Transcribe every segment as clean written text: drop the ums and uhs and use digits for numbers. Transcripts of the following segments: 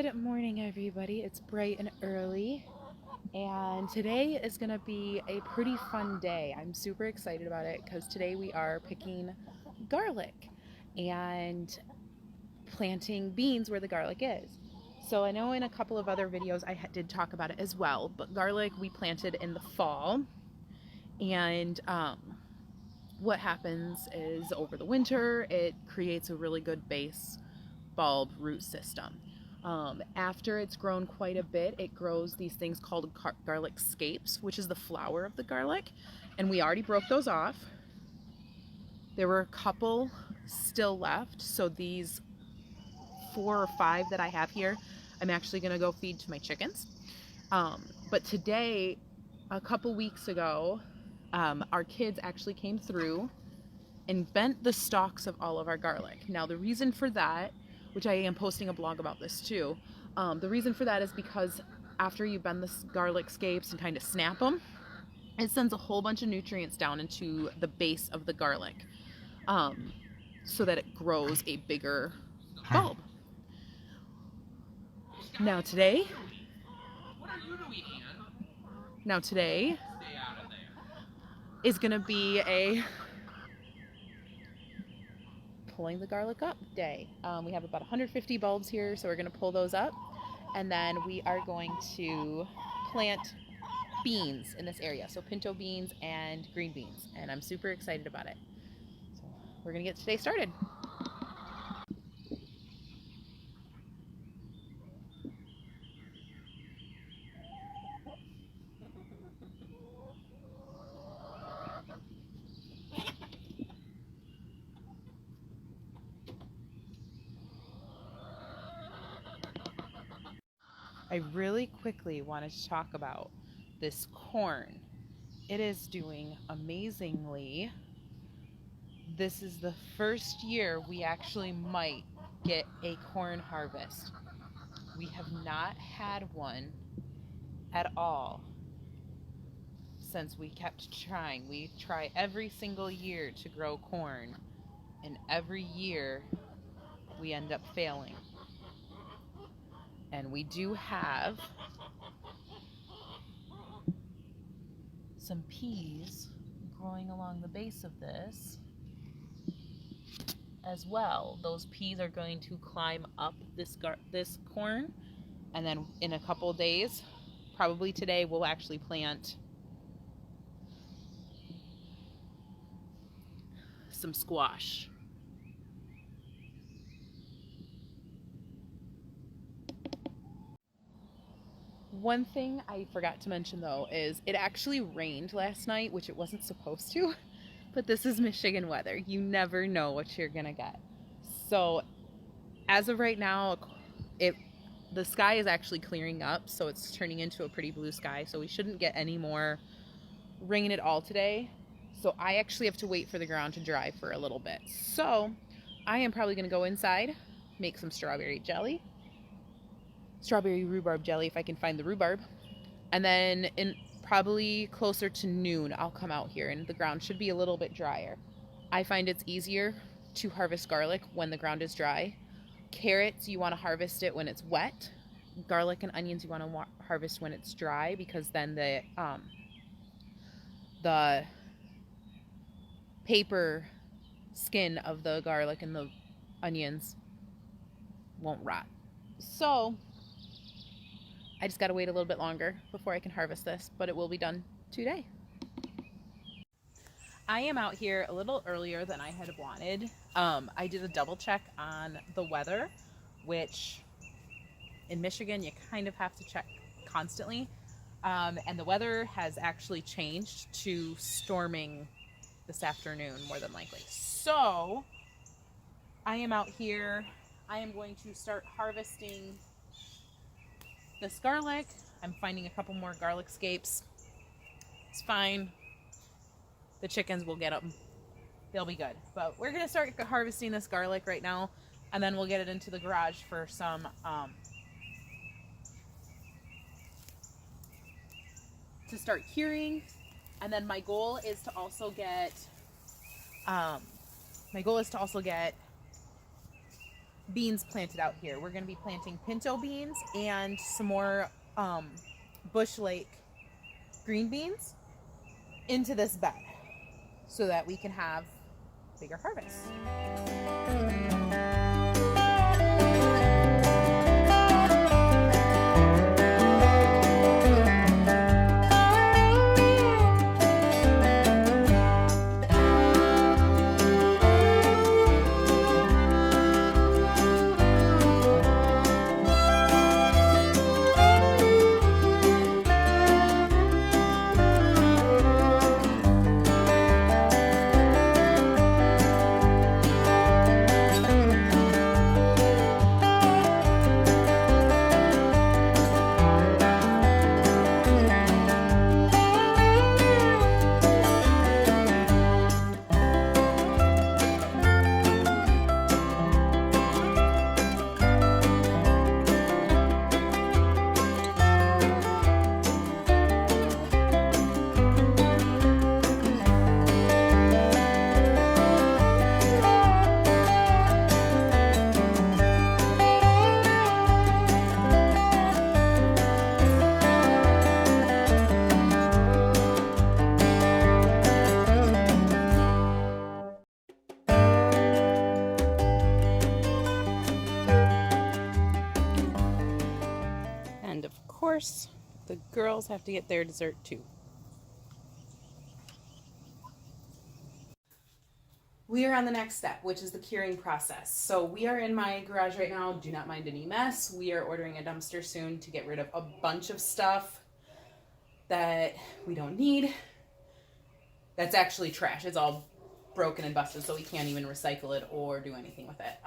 Good morning, everybody. It's bright and early, and today is going to be a pretty fun day. I'm super excited about it because today we are picking garlic and planting beans where the garlic is. So I know in a couple of other videos I did talk about it as well, but garlic we planted in the fall, and what happens is over the winter it creates a really good base bulb root system. After it's grown quite a bit, it grows these things called garlic scapes, which is the flower of the garlic, and we already broke those off. There were a couple still left, so these 4 or 5 that I have here, I'm actually gonna go feed to my chickens. But today, a couple weeks ago, our kids actually came through and bent the stalks of all of our garlic. Now the reason for that, which I am posting a blog about this too, the reason for that is because after you bend the garlic scapes and kind of snap them, it sends a whole bunch of nutrients down into the base of the garlic, so that it grows a bigger bulb. Now today is gonna be a pulling the garlic up day. We have about 150 bulbs here, so we're going to pull those up, and then we are going to plant beans in this area, so pinto beans and green beans, and I'm super excited about it. So we're going to get today started. I really quickly wanted to talk about this corn. It is doing amazingly. This is the first year we actually might get a corn harvest. We have not had one at all since we kept trying. We try every single year to grow corn, and every year we end up failing. And we do have some peas growing along the base of this as well. Those peas are going to climb up this corn, and then in a couple days, probably today, we'll actually plant some squash. One thing I forgot to mention though is it actually rained last night, which it wasn't supposed to, but this is Michigan weather. You never know what you're gonna get. So as of right now, the sky is actually clearing up, so it's turning into a pretty blue sky, so we shouldn't get any more rain at all today. So I actually have to wait for the ground to dry for a little bit. So I am probably gonna go inside, make some strawberry rhubarb jelly if I can find the rhubarb, and then in probably closer to noon I'll come out here, and the ground should be a little bit drier. I find it's easier to harvest garlic when the ground is dry. Carrots, you want to harvest it when it's wet. Garlic and onions you want to harvest when it's dry, because then the paper skin of the garlic and the onions won't rot. So I just got to wait a little bit longer before I can harvest this, but it will be done today. I am out here a little earlier than I had wanted. I did a double check on the weather, which in Michigan you kind of have to check constantly. And the weather has actually changed to storming this afternoon, more than likely. So I am out here. I am going to start harvesting this garlic. I'm finding a couple more garlic scapes. It's fine. The chickens will get them. They'll be good. But we're going to start harvesting this garlic right now, and then we'll get it into the garage for some to start curing. And then my goal is to also get beans planted out here. We're going to be planting pinto beans and some more Bush Lake green beans into this bed so that we can have bigger harvests. And of course, the girls have to get their dessert too. We are on the next step, which is the curing process. So we are in my garage right now. Do not mind any mess. We are ordering a dumpster soon to get rid of a bunch of stuff that we don't need. That's actually trash. It's all broken and busted, so we can't even recycle it or do anything with it.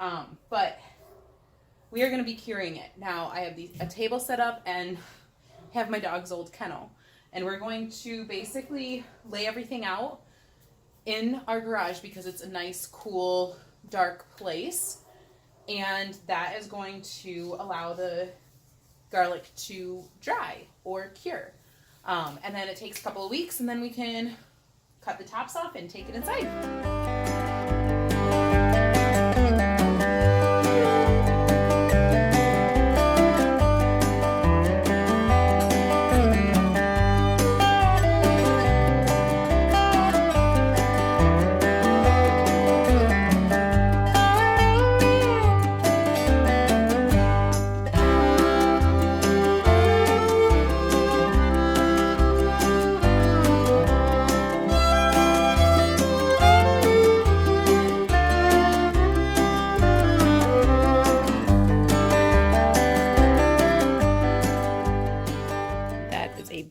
But we are going to be curing it. Now I have a table set up and have my dog's old kennel. And we're going to basically lay everything out in our garage because it's a nice, cool, dark place. And that is going to allow the garlic to dry or cure. And then it takes a couple of weeks and then we can cut the tops off and take it inside.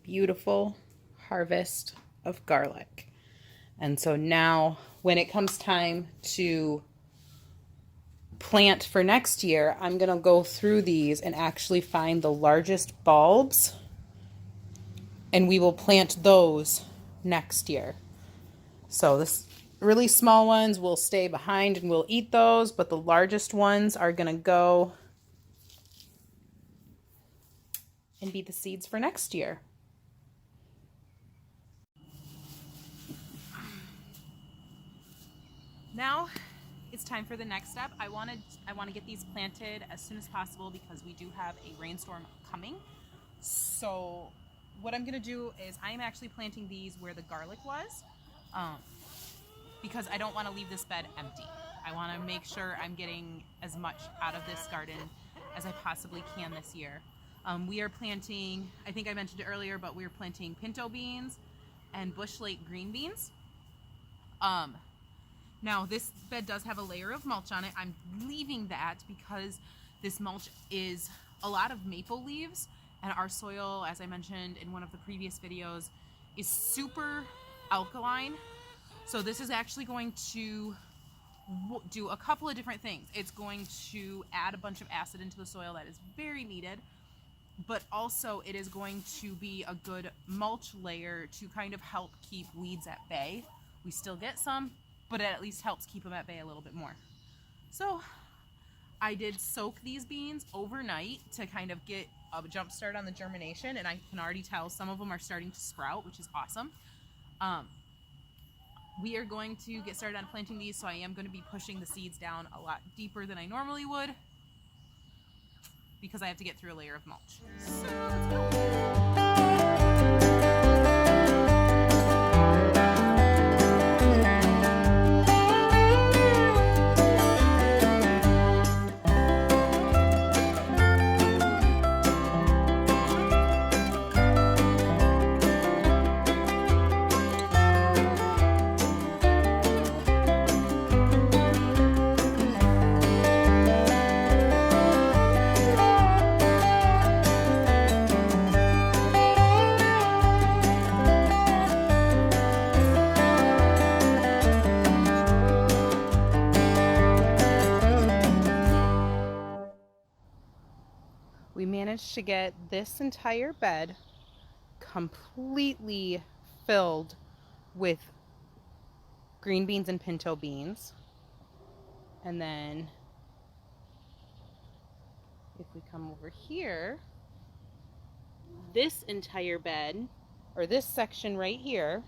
Beautiful harvest of garlic. And so now when it comes time to plant for next year, I'm going to go through these and actually find the largest bulbs, and we will plant those next year. So this really small ones will stay behind and we'll eat those, but the largest ones are going to go and be the seeds for next year. Now it's time for the next step. I want to get these planted as soon as possible because we do have a rainstorm coming. So what I'm going to do is I'm actually planting these where the garlic was, because I don't want to leave this bed empty. I want to make sure I'm getting as much out of this garden as I possibly can this year. We are planting, I think I mentioned it earlier, but we're planting pinto beans and Bush Lake green beans. Now this bed does have a layer of mulch on it. I'm leaving that because this mulch is a lot of maple leaves, and our soil, as I mentioned in one of the previous videos, is super alkaline. So this is actually going to do a couple of different things. It's going to add a bunch of acid into the soil that is very needed, but also it is going to be a good mulch layer to kind of help keep weeds at bay. We still get some, but it at least helps keep them at bay a little bit more. So I did soak these beans overnight to kind of get a jump start on the germination, and I can already tell some of them are starting to sprout, which is awesome. we are going to get started on planting these, so I am going to be pushing the seeds down a lot deeper than I normally would because I have to get through a layer of mulch. So let's go. We managed to get this entire bed completely filled with green beans and pinto beans. And then if we come over here, this entire bed, or this section right here,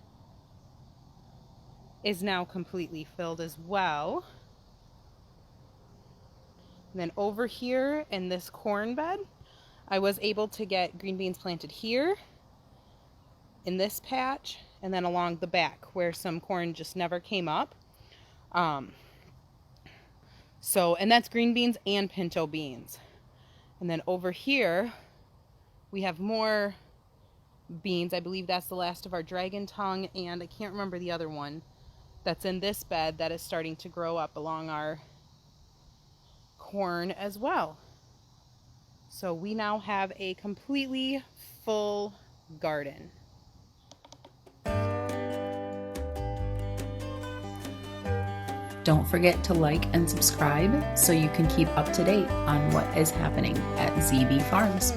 is now completely filled as well. And then over here in this corn bed, I was able to get green beans planted here, in this patch, and then along the back where some corn just never came up. And that's green beans and pinto beans. And then over here, we have more beans. I believe that's the last of our dragon tongue, and I can't remember the other one that's in this bed that is starting to grow up along our corn as well. So we now have a completely full garden. Don't forget to like and subscribe so you can keep up to date on what is happening at ZB Farms.